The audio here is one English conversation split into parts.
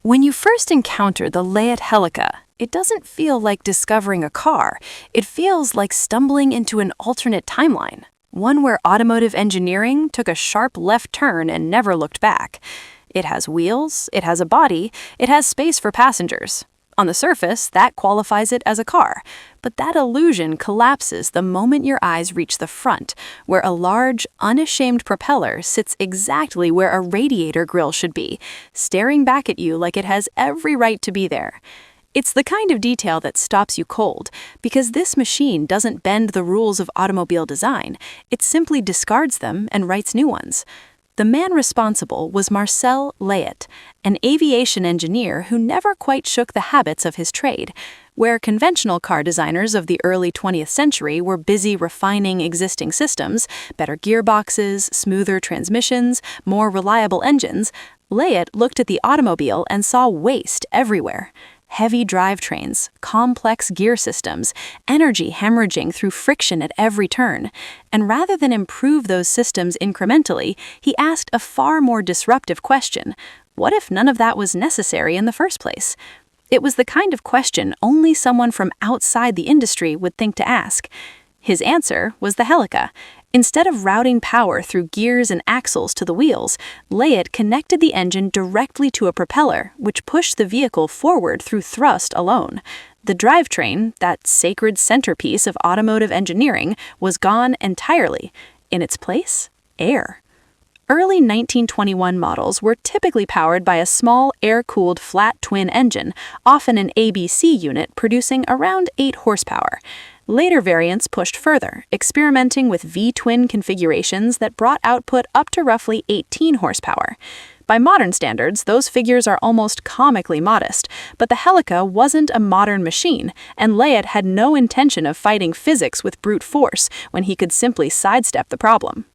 When you first encounter the Leyat Hélica, it doesn't feel like discovering a car. It feels like stumbling into an alternate timeline, one where automotive engineering took a sharp left turn and never looked back. It has wheels, it has a body, it has space for passengers. On the surface, that qualifies it as a car, but that illusion collapses the moment your eyes reach the front, where a large, unashamed propeller sits exactly where a radiator grille should be, staring back at you like it has every right to be there. It's the kind of detail that stops you cold, because this machine doesn't bend the rules of automobile design, it simply discards them and writes new ones. The man responsible was Marcel Leyat, an aviation engineer who never quite shook the habits of his trade. Where conventional car designers of the early 20th century were busy refining existing systems, better gearboxes, smoother transmissions, more reliable engines, Leyat looked at the automobile and saw waste everywhere. Heavy drivetrains, complex gear systems, energy hemorrhaging through friction at every turn. And rather than improve those systems incrementally, he asked a far more disruptive question: what if none of that was necessary in the first place? It was the kind of question only someone from outside the industry would think to ask. His answer was the Helica. Instead of routing power through gears and axles to the wheels, Leyat connected the engine directly to a propeller, which pushed the vehicle forward through thrust alone. The drivetrain, that sacred centerpiece of automotive engineering, was gone entirely. In its place, air. Early 1921 models were typically powered by a small, air-cooled flat twin engine, often an ABC unit producing around 8 horsepower. Later variants pushed further, experimenting with V-twin configurations that brought output up to roughly 18 horsepower. By modern standards, those figures are almost comically modest, but the Helica wasn't a modern machine, and Leyat had no intention of fighting physics with brute force when he could simply sidestep the problem.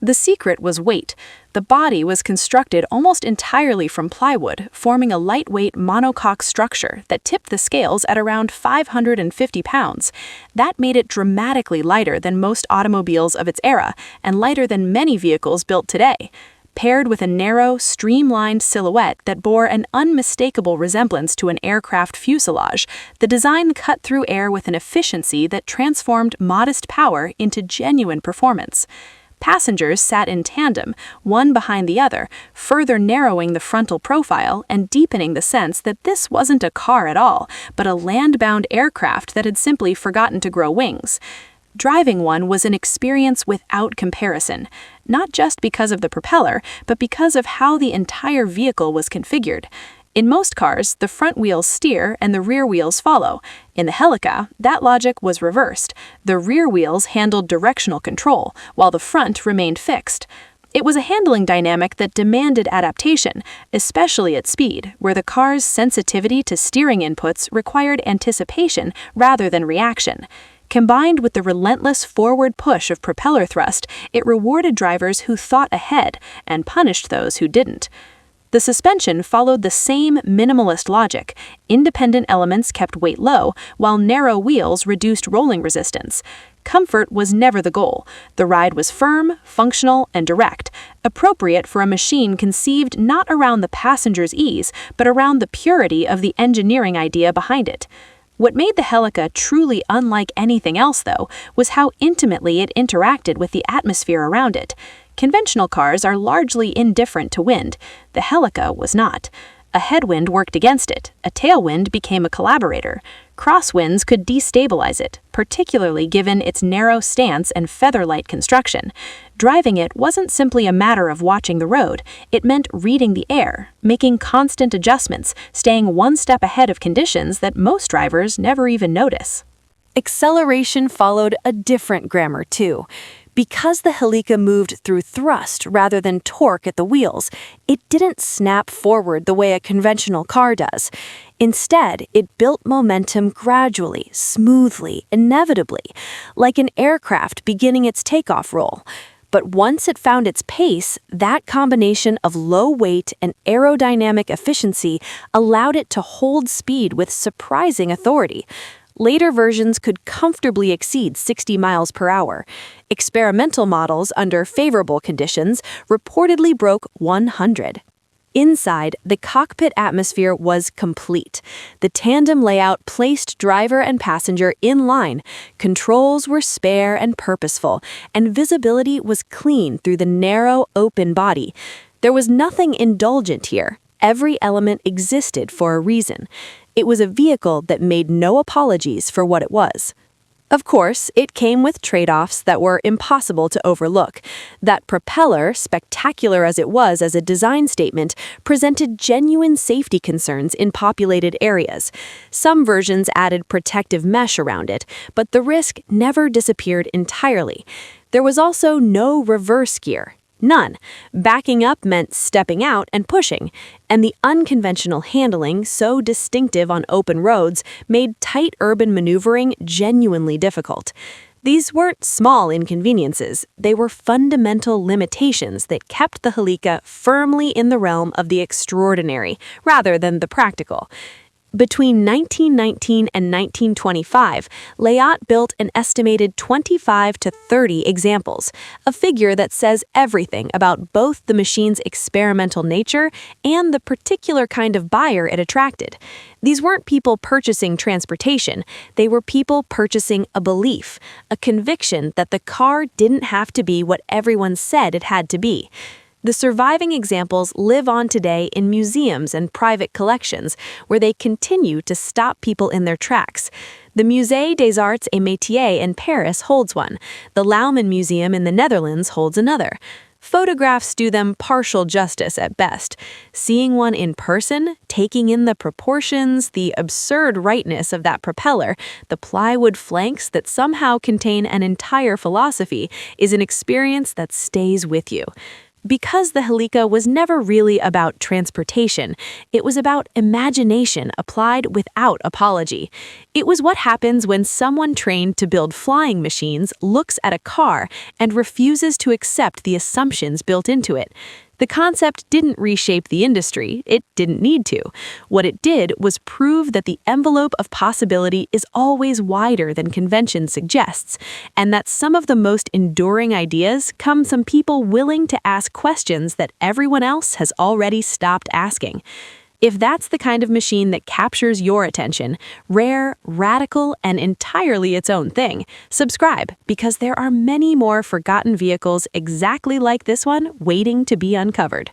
The secret was weight. The body was constructed almost entirely from plywood, forming a lightweight monocoque structure that tipped the scales at around 550 pounds. That made it dramatically lighter than most automobiles of its era, and lighter than many vehicles built today. Paired with a narrow, streamlined silhouette that bore an unmistakable resemblance to an aircraft fuselage, the design cut through air with an efficiency that transformed modest power into genuine performance. Passengers sat in tandem, one behind the other, further narrowing the frontal profile and deepening the sense that this wasn't a car at all, but a land-bound aircraft that had simply forgotten to grow wings. Driving one was an experience without comparison, not just because of the propeller, but because of how the entire vehicle was configured. In most cars, the front wheels steer and the rear wheels follow. In the Helica, that logic was reversed. The rear wheels handled directional control, while the front remained fixed. It was a handling dynamic that demanded adaptation, especially at speed, where the car's sensitivity to steering inputs required anticipation rather than reaction. Combined with the relentless forward push of propeller thrust, it rewarded drivers who thought ahead and punished those who didn't. The suspension followed the same minimalist logic. Independent elements kept weight low, while narrow wheels reduced rolling resistance. Comfort was never the goal. The ride was firm, functional, and direct, appropriate for a machine conceived not around the passenger's ease, but around the purity of the engineering idea behind it. What made the Helica truly unlike anything else, though, was how intimately it interacted with the atmosphere around it. Conventional cars are largely indifferent to wind. The Helica was not. A headwind worked against it. A tailwind became a collaborator. Crosswinds could destabilize it, particularly given its narrow stance and feather-light construction. Driving it wasn't simply a matter of watching the road. It meant reading the air, making constant adjustments, staying one step ahead of conditions that most drivers never even notice. Acceleration followed a different grammar, too. Because the Helica moved through thrust rather than torque at the wheels, it didn't snap forward the way a conventional car does. Instead, it built momentum gradually, smoothly, inevitably, like an aircraft beginning its takeoff roll. But once it found its pace, that combination of low weight and aerodynamic efficiency allowed it to hold speed with surprising authority. Later versions could comfortably exceed 60 miles per hour. Experimental models under favorable conditions reportedly broke 100. Inside, the cockpit atmosphere was complete. The tandem layout placed driver and passenger in line. Controls were spare and purposeful, and visibility was clean through the narrow, open body. There was nothing indulgent here. Every element existed for a reason. It was a vehicle that made no apologies for what it was. Of course, it came with trade-offs that were impossible to overlook. That propeller, spectacular as it was as a design statement, presented genuine safety concerns in populated areas. Some versions added protective mesh around it, but the risk never disappeared entirely. There was also no reverse gear. None. Backing up meant stepping out and pushing, and the unconventional handling, so distinctive on open roads, made tight urban maneuvering genuinely difficult. These weren't small inconveniences, they were fundamental limitations that kept the Helica firmly in the realm of the extraordinary, rather than the practical. Between 1919 and 1925, Leyat built an estimated 25 to 30 examples, a figure that says everything about both the machine's experimental nature and the particular kind of buyer it attracted. These weren't people purchasing transportation, they were people purchasing a belief, a conviction that the car didn't have to be what everyone said it had to be. The surviving examples live on today in museums and private collections, where they continue to stop people in their tracks. The Musée des Arts et Métiers in Paris holds one. The Lauman Museum in the Netherlands holds another. Photographs do them partial justice at best. Seeing one in person, taking in the proportions, the absurd rightness of that propeller, the plywood flanks that somehow contain an entire philosophy, is an experience that stays with you. Because the Helica was never really about transportation, it was about imagination applied without apology. It was what happens when someone trained to build flying machines looks at a car and refuses to accept the assumptions built into it. The concept didn't reshape the industry, it didn't need to. What it did was prove that the envelope of possibility is always wider than convention suggests, and that some of the most enduring ideas come from people willing to ask questions that everyone else has already stopped asking. If that's the kind of machine that captures your attention, rare, radical, and entirely its own thing, subscribe, because there are many more forgotten vehicles exactly like this one waiting to be uncovered.